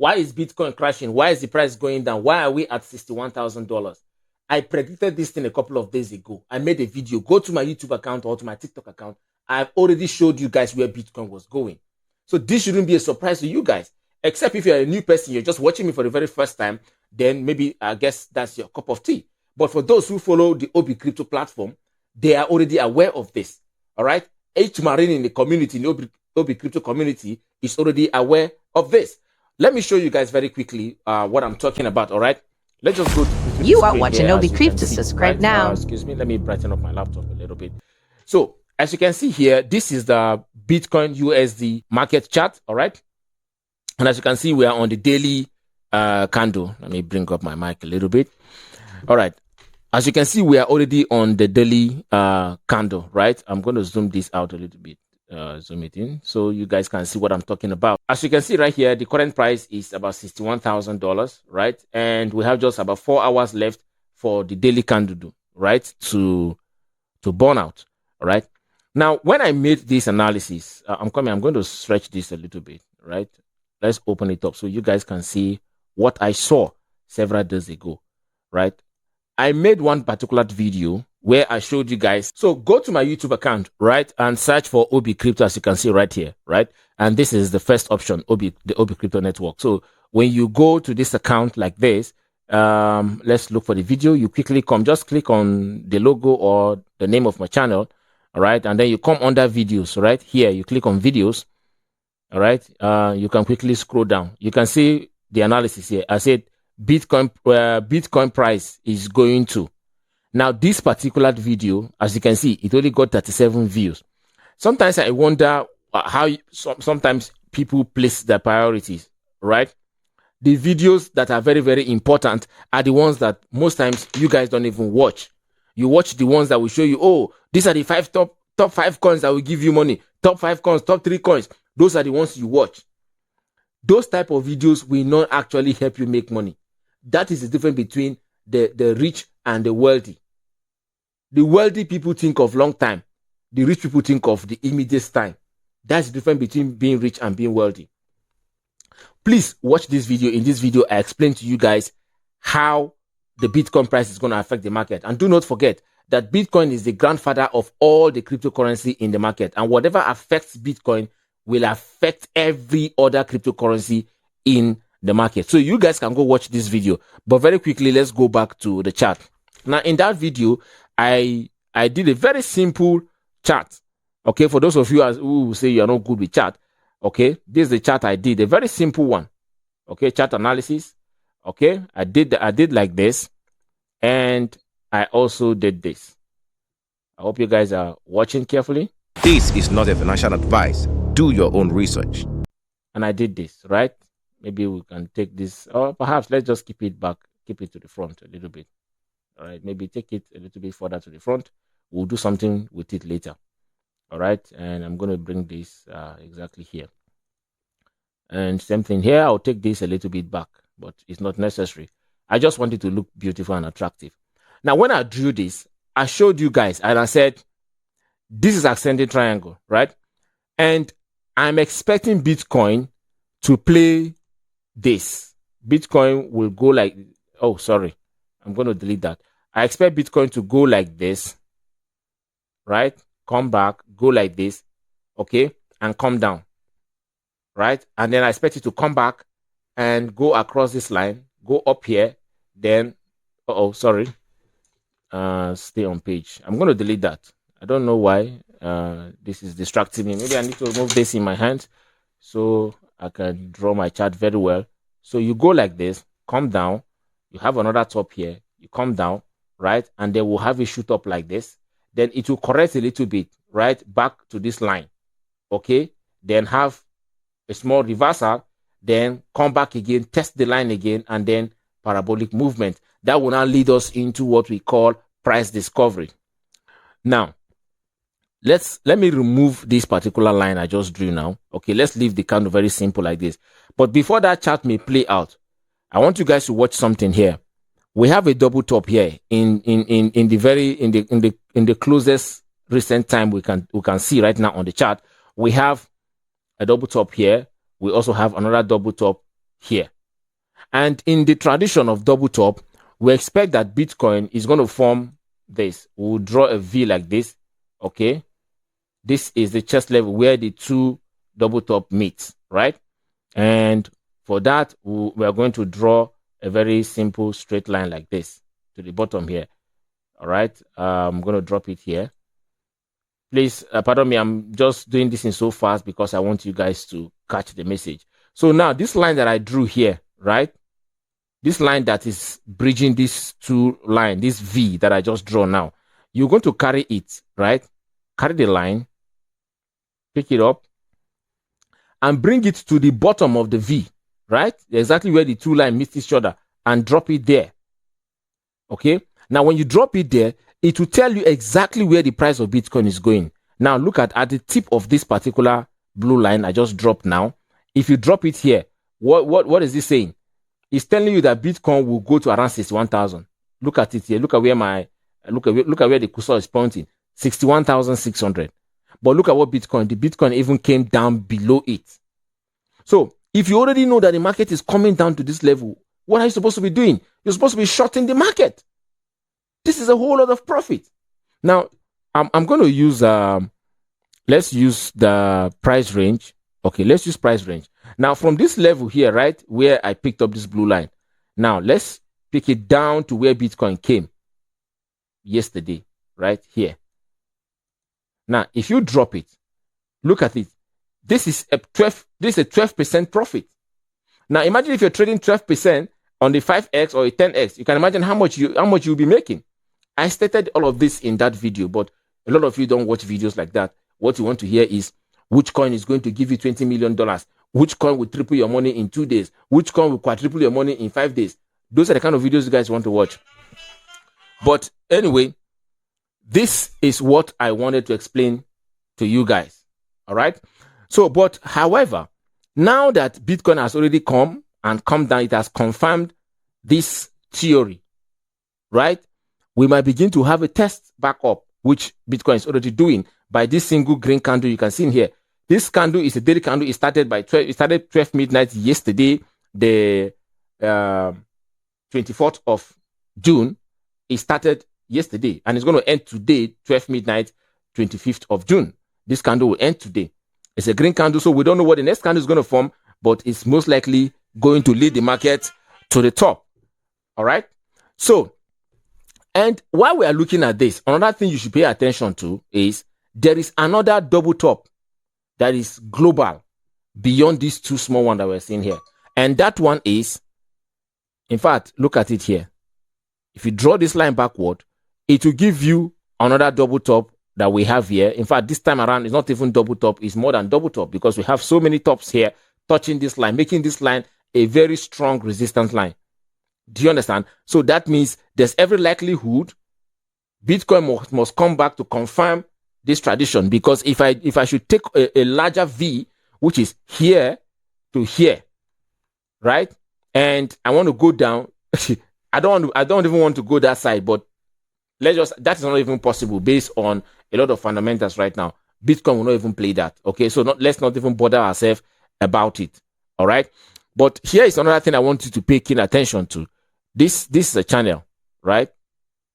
Why is Bitcoin crashing? Why is the price going down? Why are we at $61,000? I predicted this thing a couple of days ago. I made a video. Go to my YouTube account or to my TikTok account. I've already showed you guys where Bitcoin was going. So this shouldn't be a surprise to you guys, except if you're a new person, you're just watching me for the very first time, then maybe I guess that's your cup of tea. But for those who follow the Obi Crypto platform, they are already aware of this. All right. H Marine in the community, in the Obi Crypto community, is already aware of this. Let me show you guys very quickly what I'm talking about. All right. Let's just go to you are watching Obi Crypto. Subscribe now. Excuse me. Let me brighten up my laptop a little bit. So as you can see here, this is the Bitcoin USD market chart. All right. And as you can see, we are on the daily candle. Let me bring up my mic a little bit. All right. As you can see, we are already on the daily candle, right? I'm going to zoom this out a little bit, zoom it in, so you guys can see what I'm talking about. As you can see right here, the current price is about $61,000, right? And we have just about 4 hours left for the daily candle, right, to burn out, all right? Now, when I made this analysis, I'm going to stretch this a little bit, right? Let's open it up so you guys can see what I saw several days ago, right? I made one particular video where I showed you guys. So go to my YouTube account, right, and search for Obi Crypto, as you can see right here, right? And this is the first option, the Obi Crypto Network. So when you go to this account like this, let's look for the video. You quickly just click on the logo or the name of my channel, all right? And then you come under videos, right? Here, you click on videos, all right? You can quickly scroll down. You can see the analysis here. I said, Bitcoin price is going to. Now, this particular video, as you can see, it only got 37 views. Sometimes I wonder how sometimes people place their priorities, right? The videos that are very, very important are the ones that most times you guys don't even watch. You watch the ones that will show you, oh, these are the top 5 coins that will give you money. Top 5 coins, top 3 coins. Those are the ones you watch. Those type of videos will not actually help you make money. That is the difference between the rich and the wealthy. The wealthy people think of long time. The rich people think of the immediate time. That's the difference between being rich and being wealthy. Please watch this video. In this video, I explain to you guys how the Bitcoin price is going to affect the market. And do not forget that Bitcoin is the grandfather of all the cryptocurrency in the market. And whatever affects Bitcoin will affect every other cryptocurrency in the market. So you guys can go watch this video. But very quickly, let's go back to the chart. Now, in that video, I did a very simple chart. Okay, for those of you who say you are not good with chart, okay, this is the chart I did, a very simple one. Okay, chart analysis. Okay, I did like this, and I also did this. I hope you guys are watching carefully. This is not a financial advice. Do your own research. And I did this, right? Maybe we can take this, or perhaps let's just keep it back, keep it to the front a little bit. All right, maybe take it a little bit further to the front. We'll do something with it later. All right, and I'm going to bring this exactly here. And same thing here, I'll take this a little bit back, but it's not necessary. I just want it to look beautiful and attractive. Now, when I drew this, I showed you guys, and I said, this is ascending triangle, right? And I'm expecting Bitcoin to play this. Bitcoin will go like, oh, sorry, I'm going to delete that. I expect Bitcoin to go like this, right? Come back, go like this, okay? And come down, right? And then I expect it to come back and go across this line, go up here, then, sorry, stay on page. I'm going to delete that. I don't know why this is distracting me. Maybe I need to remove this in my hand so I can draw my chart very well. So you go like this, come down, you have another top here, you come down, right? And then we'll have it shoot up like this. Then it will correct a little bit, right? Back to this line, okay? Then have a small reversal, then come back again, test the line again, and then parabolic movement. That will now lead us into what we call price discovery. Now, let me remove this particular line I just drew now. Okay, let's leave the candle very simple like this. But before that chart may play out, I want you guys to watch something here. We have a double top here in the closest recent time we can see right now on the chart. We have a double top here. We also have another double top here. And in the tradition of double top, we expect that Bitcoin is going to form this. We'll draw a V like this. Okay. This is the chest level where the two double top meet, right? And for that, we are going to draw a very simple straight line like this to the bottom here. All right. I'm going to drop it here. Please, pardon me, I'm just doing this in so fast because I want you guys to catch the message. So now this line that I drew here, right? This line that is bridging these two lines, this V that I just draw now, you're going to carry it, right? Carry the line, pick it up, and bring it to the bottom of the V, right? Exactly where the two lines meet each other, and drop it there. Okay? Now, when you drop it there, it will tell you exactly where the price of Bitcoin is going. Now, look at the tip of this particular blue line I just dropped now. If you drop it here, what is this saying? It's telling you that Bitcoin will go to around 61,000. Look at it here. Look at where look at where the cursor is pointing. 61,600. But look at what the Bitcoin even came down below it. So if you already know that the market is coming down to this level, what are you supposed to be doing? You're supposed to be shorting the market. This is a whole lot of profit. Now, I'm going to use, let's use the price range. Okay, let's use price range. Now, from this level here, right, where I picked up this blue line. Now, let's pick it down to where Bitcoin came yesterday, right here. Now, if you drop it, look at it. This is a 12% profit. Now, imagine if you're trading 12% on the 5x or a 10x. You can imagine how much you'll be making. I stated all of this in that video, but a lot of you don't watch videos like that. What you want to hear is which coin is going to give you $20 million, which coin will triple your money in 2 days, which coin will quadruple your money in 5 days. Those are the kind of videos you guys want to watch. But anyway, this is what I wanted to explain to you guys. All right. So, but however, now that Bitcoin has already come down, it has confirmed this theory, right? We might begin to have a test back up, which Bitcoin is already doing by this single green candle you can see in here. This candle is a daily candle. It started 12 midnight yesterday, the 24th of June. It started yesterday and it's going to end today, 12 midnight, 25th of June. This candle will end today. It's a green candle, so we don't know what the next candle is going to form, but it's most likely going to lead the market to the top. All right. So, and while we are looking at this, another thing you should pay attention to is there is another double top that is global beyond these two small ones that we're seeing here. And that one is, in fact, look at it here. If you draw this line backward, it will give you another double top that we have here. In fact, this time around, it's not even double top, it's more than double top because we have so many tops here touching this line, making this line a very strong resistance line. Do you understand? So that means there's every likelihood Bitcoin must come back to confirm this tradition, because if I should take a larger V, which is here to here, right? And I want to go down, I don't even want to go that side, but that is not even possible based on a lot of fundamentals right now. Bitcoin will not even play that. Okay, so let's not even bother ourselves about it. All right. But here is another thing I want you to pay keen attention to. This is a channel, right?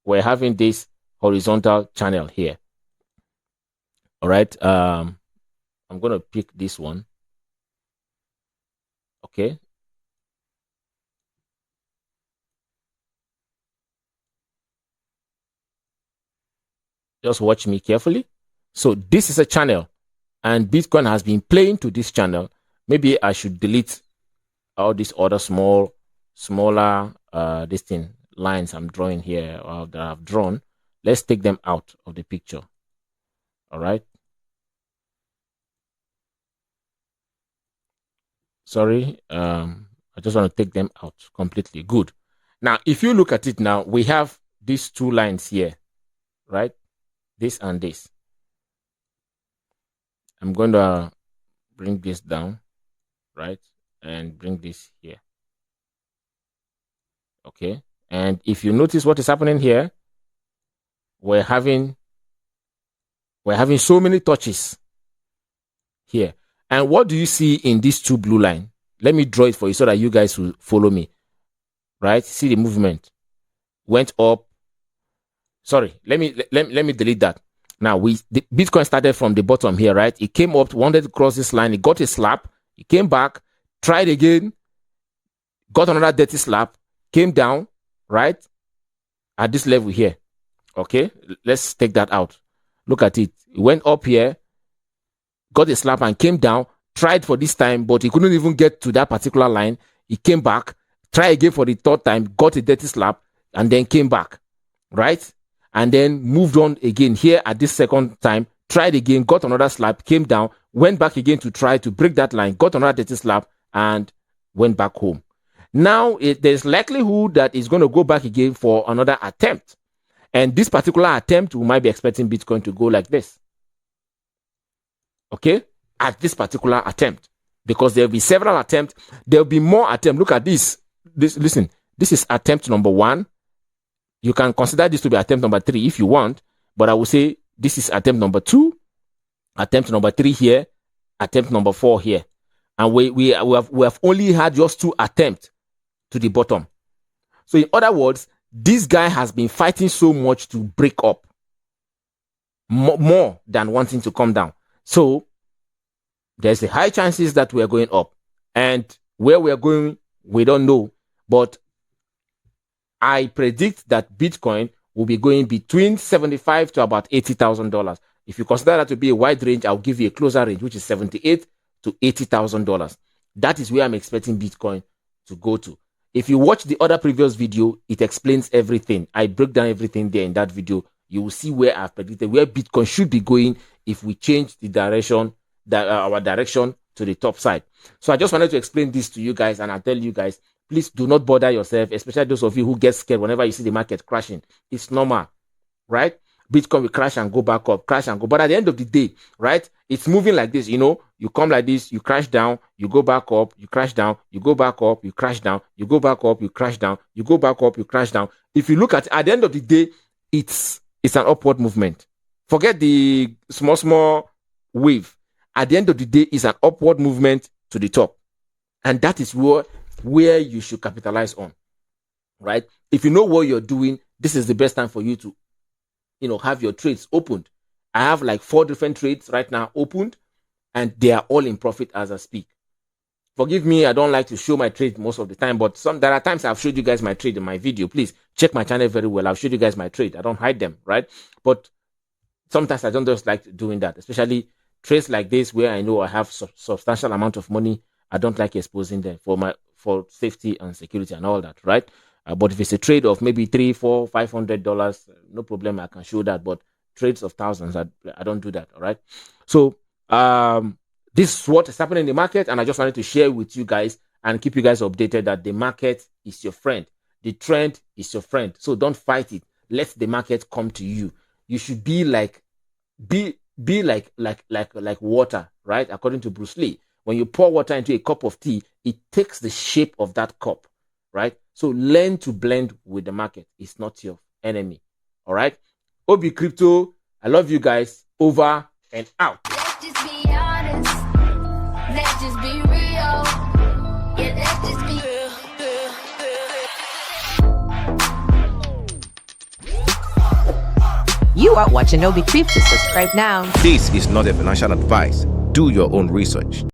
We're having this horizontal channel here. All right. I'm going to pick this one. Okay. Just watch me carefully. So this is a channel and Bitcoin has been playing to this channel. Maybe I should delete all these other smaller lines I'm drawing here, or that I've drawn. Let's take them out of the picture. All right. Sorry. I just want to take them out completely. Good. Now, if you look at it now, we have these two lines here, right? This and this. I'm going to bring this down, right? And bring this here. Okay. And if you notice what is happening here, we're having so many touches here. And what do you see in these two blue lines? Let me draw it for you so that you guys will follow me. Right? See the movement. Went up. Sorry, let me delete that. Now the Bitcoin started from the bottom here, right? It came up, wanted to cross this line, it got a slap, it came back, tried again, got another dirty slap, came down, right? At this level here. Okay, let's take that out. Look at it. It went up here, got a slap and came down, tried for this time, but he couldn't even get to that particular line. He came back, tried again for the third time, got a dirty slap, and then came back, right? And then moved on again here at this second time, tried again, got another slap, came down, went back again to try to break that line, got another dirty slap, and went back home. Now, there's likelihood that it's going to go back again for another attempt. And this particular attempt, we might be expecting Bitcoin to go like this. Okay? At this particular attempt. Because there will be several attempts. There will be more attempts. Look at this. Listen, this is attempt number 1. You can consider this to be attempt number 3 if you want. But I will say this is attempt number 2. Attempt number 3 here. Attempt number 4 here. And we have only had just 2 attempts to the bottom. So in other words, this guy has been fighting so much to break up more than wanting to come down. So there's a high chances that we are going up, and where we are going, we don't know. But I predict that Bitcoin will be going between $75,000 to about $80,000. If you consider that to be a wide range, I'll give you a closer range, which is $78,000 to $80,000. That is where I'm expecting Bitcoin to go to. If you watch the other previous video, it explains everything. I break down everything there in that video. You will see where I've predicted where Bitcoin should be going if we change the direction, our direction to the top side. So I just wanted to explain this to you guys, and I tell you guys, please do not bother yourself, especially those of you who get scared whenever you see the market crashing. It's normal, right? Bitcoin will crash and go back up, crash and go. But at the end of the day, right, it's moving like this. You know, you come like this, you crash down, you go back up, you crash down, you go back up, you crash down, you go back up, you crash down, you go back up, you crash down. If you look at the end of the day, it's an upward movement. Forget the small wave. At the end of the day, it's an upward movement to the top. And that is where you should capitalize on, right? If you know what you're doing, this is the best time for you to, have your trades opened. I have like 4 different trades right now opened, and they are all in profit as I speak. Forgive me, I don't like to show my trade most of the time, but there are times I've showed you guys my trade in my video. Please check my channel very well. I've showed you guys my trade. I don't hide them, right? But sometimes I don't just like doing that, especially trades like this where I know I have substantial amount of money. I don't like exposing them for safety and security and all that, right? But if it's a trade of maybe $300, $400, $500, no problem, I can show that. But trades of thousands, I don't do that, all right? So this is what is happening in the market, and I just wanted to share with you guys and keep you guys updated that the market is your friend. The trend is your friend. So don't fight it. Let the market come to you. You should be like water, right? According to Bruce Lee. When you pour water into a cup of tea, it takes the shape of that cup, right? So learn to blend with the market. It's not your enemy, all right? Obi Crypto, I love you guys. Over and out. Let's just be honest. Let's just be real. Yeah, let's just be real. You are watching Obi Crypto. Subscribe now. This is not a financial advice. Do your own research.